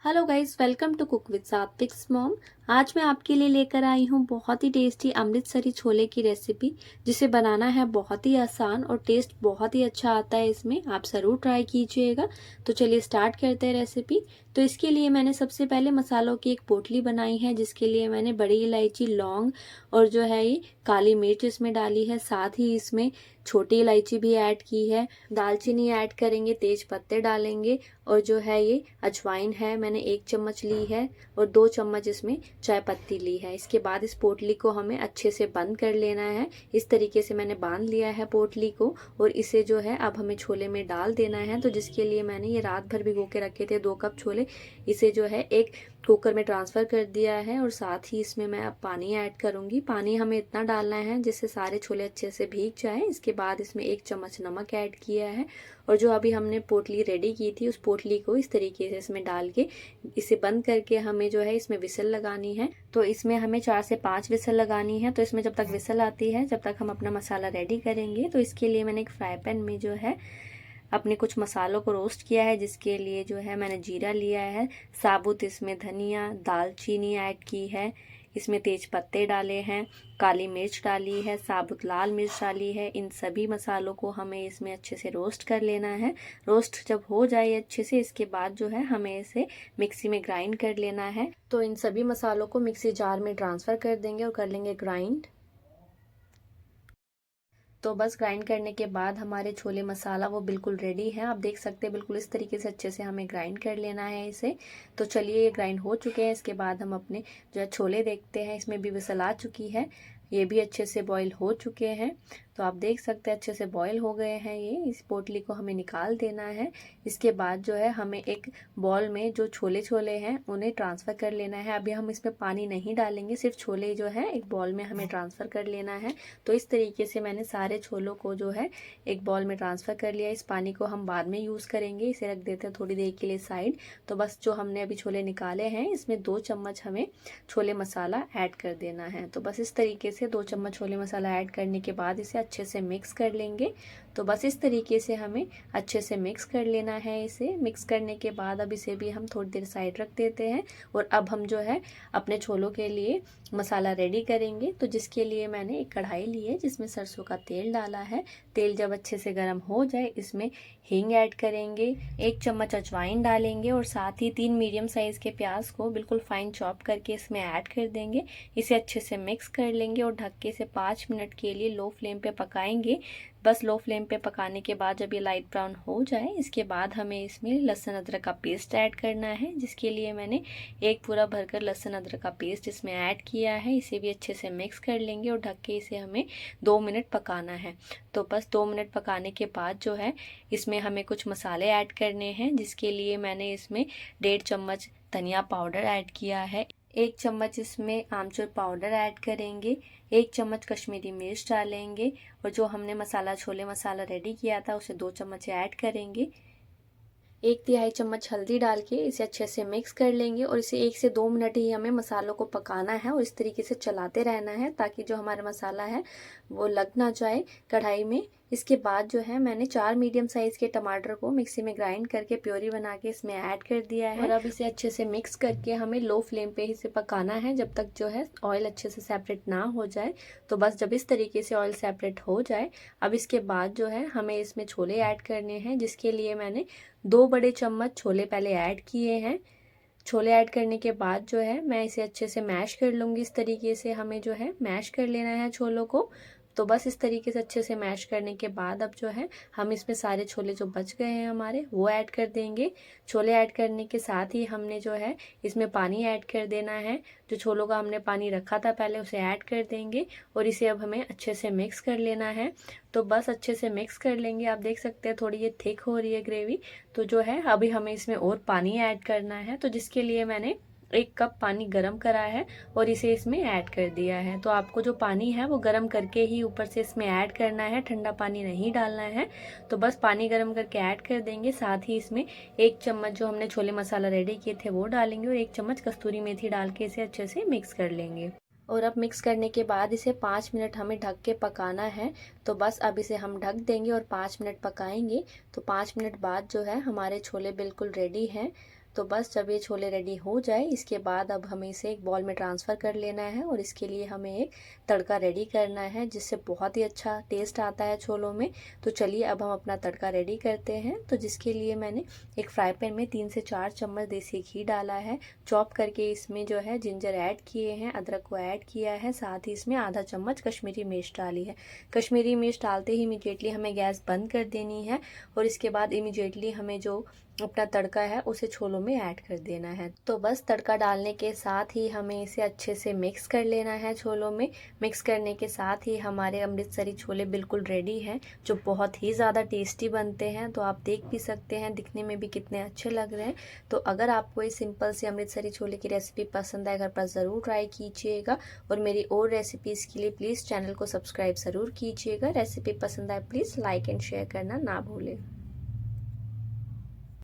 Hello guys, welcome to cook with Satvik's mom. आज मैं आपके लिए लेकर आई हूँ बहुत ही टेस्टी अमृतसरी छोले की रेसिपी, जिसे बनाना है बहुत ही आसान और टेस्ट बहुत ही अच्छा आता है। इसमें आप ज़रूर ट्राई कीजिएगा। तो चलिए स्टार्ट करते हैं रेसिपी। तो इसके लिए मैंने सबसे पहले मसालों की एक पोटली बनाई है, जिसके लिए मैंने बड़ी इलायची, लौंग और जो है ये काली मिर्च इसमें डाली है। साथ ही इसमें छोटी इलायची भी ऐड की है, दालचीनी ऐड करेंगे, तेज पत्ते डालेंगे और जो है ये अजवाइन है, मैंने 1 चम्मच ली है और 2 चम्मच इसमें चाय पत्ती ली है। इसके बाद इस पोटली को हमें अच्छे से बंद कर लेना है। इस तरीके से मैंने बांध लिया है पोटली को और इसे जो है अब हमें छोले में डाल देना है। तो जिसके लिए मैंने ये रात भर भिगो के रखे थे 2 कप छोले, इसे जो है एक कुकर में ट्रांसफ़र कर दिया है और साथ ही इसमें मैं अब पानी ऐड करूंगी। पानी हमें इतना डालना है जिससे सारे छोले अच्छे से भीग जाए। इसके बाद इसमें 1 चम्मच नमक ऐड किया है और जो अभी हमने पोटली रेडी की थी उस पोटली को इस तरीके से इसमें डाल के इसे बंद करके हमें जो है इसमें विसल लगानी है। तो इसमें हमें 4 से 5 विसल लगानी है। तो इसमें जब तक विसल आती है, जब तक हम अपना मसाला रेडी करेंगे। तो इसके लिए मैंने एक फ्राई पैन में जो है अपने कुछ मसालों को रोस्ट किया है, जिसके लिए जो है मैंने जीरा लिया है, साबुत इसमें धनिया, दालचीनी ऐड की है, इसमें तेज पत्ते डाले हैं, काली मिर्च डाली है, साबुत लाल मिर्च डाली है। इन सभी मसालों को हमें इसमें अच्छे से रोस्ट कर लेना है। रोस्ट जब हो जाए अच्छे से, इसके बाद जो है हमें इसे मिक्सी में ग्राइंड कर लेना है। तो इन सभी मसालों को मिक्सी जार में ट्रांसफ़र कर देंगे और कर लेंगे ग्राइंड। तो बस ग्राइंड करने के बाद हमारे छोले मसाला वो बिल्कुल रेडी है। आप देख सकते हैं बिल्कुल इस तरीके से अच्छे से हमें ग्राइंड कर लेना है इसे। तो चलिए ये ग्राइंड हो चुके हैं। इसके बाद हम अपने जो है छोले देखते हैं। इसमें भी विसल आ चुकी है, ये भी अच्छे से बॉईल हो चुके हैं। तो आप देख सकते हैं अच्छे से बॉईल हो गए हैं ये। इस पोटली को हमें निकाल देना है। इसके बाद जो है हमें एक बॉल में जो छोले हैं उन्हें ट्रांसफ़र कर लेना है। अभी हम इसमें पानी नहीं डालेंगे, सिर्फ छोले जो है एक बॉल में हमें ट्रांसफ़र कर लेना है। तो इस तरीके से मैंने सारे छोलों को जो है एक बॉल में ट्रांसफ़र कर लिया। इस पानी को हम बाद में यूज़ करेंगे, इसे रख देते हैं थोड़ी देर के लिए साइड। तो बस जो हमने अभी छोले निकाले हैं, इसमें 2 चम्मच हमें छोले मसाला ऐड कर देना है। तो बस इस तरीके से 2 चम्मच छोले मसाला ऐड करने के बाद इसे अच्छे से मिक्स कर लेंगे। तो बस इस तरीके से हमें अच्छे से मिक्स कर लेना है। इसे मिक्स करने के बाद अब इसे भी हम थोड़ी देर साइड रख देते हैं और अब हम जो है अपने छोलों के लिए मसाला रेडी करेंगे। तो जिसके लिए मैंने एक कढ़ाई ली है, जिसमें सरसों का तेल डाला है। तेल जब अच्छे से गर्म हो जाए, इसमें हींग ऐड करेंगे, 1 चम्मच अजवाइन डालेंगे और साथ ही 3 मीडियम साइज़ के प्याज को बिल्कुल फाइन चॉप करके इसमें ऐड कर देंगे। इसे अच्छे से मिक्स कर लेंगे और ढक्के से 5 मिनट के लिए लो फ्लेम पे पकाएंगे। बस लो फ्लेम पे पकाने के बाद जब ये लाइट ब्राउन हो जाए, इसके बाद हमें इसमें लहसुन अदरक का पेस्ट ऐड करना है। जिसके लिए मैंने एक पूरा भरकर लहसुन अदरक का पेस्ट इसमें ऐड किया है। इसे भी अच्छे से मिक्स कर लेंगे और ढक के इसे हमें 2 मिनट पकाना है। तो बस 2 मिनट पकाने के बाद जो है इसमें हमें कुछ मसाले ऐड करने हैं। जिसके लिए मैंने इसमें 1.5 चम्मच धनिया पाउडर ऐड किया है, 1 चम्मच इसमें आमचूर पाउडर ऐड करेंगे, 1 चम्मच कश्मीरी मिर्च डालेंगे और जो हमने मसाला छोले मसाला रेडी किया था उसे 2 चम्मच ऐड करेंगे। 1 तिहाई चम्मच हल्दी डाल के इसे अच्छे से मिक्स कर लेंगे और इसे 1 से 2 मिनट ही हमें मसालों को पकाना है और इस तरीके से चलाते रहना है, ताकि जो हमारा मसाला है वो लग ना जाए कढ़ाई में। इसके बाद जो है मैंने 4 मीडियम साइज़ के टमाटर को मिक्सी में ग्राइंड करके प्योरी बना के इसमें ऐड कर दिया है और अब इसे अच्छे से मिक्स करके हमें लो फ्लेम पे ही इसे पकाना है, जब तक जो है ऑयल अच्छे से सेपरेट ना हो जाए। तो बस जब इस तरीके से ऑयल सेपरेट हो जाए, अब इसके बाद जो है हमें इसमें छोले ऐड करने हैं। जिसके लिए मैंने 2 बड़े चम्मच छोले पहले ऐड किए हैं। छोले ऐड करने के बाद जो है मैं इसे अच्छे से मैश कर लूँगी। इस तरीके से हमें जो है मैश कर लेना है छोलों को। तो बस इस तरीके से अच्छे से मैश करने के बाद अब जो है हम इसमें सारे छोले जो बच गए हैं हमारे वो ऐड कर देंगे। छोले ऐड करने के साथ ही हमने जो है इसमें पानी ऐड कर देना है। जो छोलों का हमने पानी रखा था पहले उसे ऐड कर देंगे और इसे अब हमें अच्छे से मिक्स कर लेना है। तो बस अच्छे से मिक्स कर लेंगे। आप देख सकते हैं थोड़ी ये थिक हो रही है ग्रेवी। तो जो है अभी हमें इसमें और पानी ऐड करना है। तो जिसके लिए मैंने 1 कप पानी गरम करा है और इसे इसमें ऐड कर दिया है। तो आपको जो पानी है वो गरम करके ही ऊपर से इसमें ऐड करना है, ठंडा पानी नहीं डालना है। तो बस पानी गरम करके ऐड कर देंगे। साथ ही इसमें 1 चम्मच जो हमने छोले मसाला रेडी किए थे वो डालेंगे और 1 चम्मच कस्तूरी मेथी डाल के इसे अच्छे से मिक्स कर लेंगे। और अब मिक्स करने के बाद इसे 5 मिनट हमें ढक के पकाना है। तो बस अब इसे हम ढक देंगे और 5 मिनट पकाएंगे। तो 5 मिनट बाद जो है हमारे छोले बिल्कुल रेडी हैं। तो बस जब ये छोले रेडी हो जाए इसके बाद अब हमें इसे एक बॉल में ट्रांसफ़र कर लेना है और इसके लिए हमें एक तड़का रेडी करना है जिससे बहुत ही अच्छा टेस्ट आता है छोलों में। तो चलिए अब हम अपना तड़का रेडी करते हैं। तो जिसके लिए मैंने एक फ्राई पैन में 3 से 4 चम्मच देसी घी डाला है, चॉप करके इसमें जो है जिंजर ऐड किए हैं, अदरक को ऐड किया है, साथ ही इसमें आधा चम्मच कश्मीरी मिर्च डाली है। कश्मीरी मिर्च डालते ही इमीडिएटली हमें गैस बंद कर देनी है और इसके बाद इमीडिएटली हमें जो अपना तड़का है उसे छोलों में ऐड कर देना है। तो बस तड़का डालने के साथ ही हमें इसे अच्छे से मिक्स कर लेना है छोलों में। मिक्स करने के साथ ही हमारे अमृतसरी छोले बिल्कुल रेडी हैं, जो बहुत ही ज़्यादा टेस्टी बनते हैं। तो आप देख भी सकते हैं दिखने में भी कितने अच्छे लग रहे हैं। तो अगर आपको ये सिंपल सी अमृतसरी छोले की रेसिपी पसंद आए घर पर ज़रूर ट्राई कीजिएगा और मेरी और रेसिपीज़ के लिए प्लीज़ चैनल को सब्सक्राइब ज़रूर कीजिएगा। रेसिपी पसंद आए प्लीज़ लाइक एंड शेयर करना ना भूलें।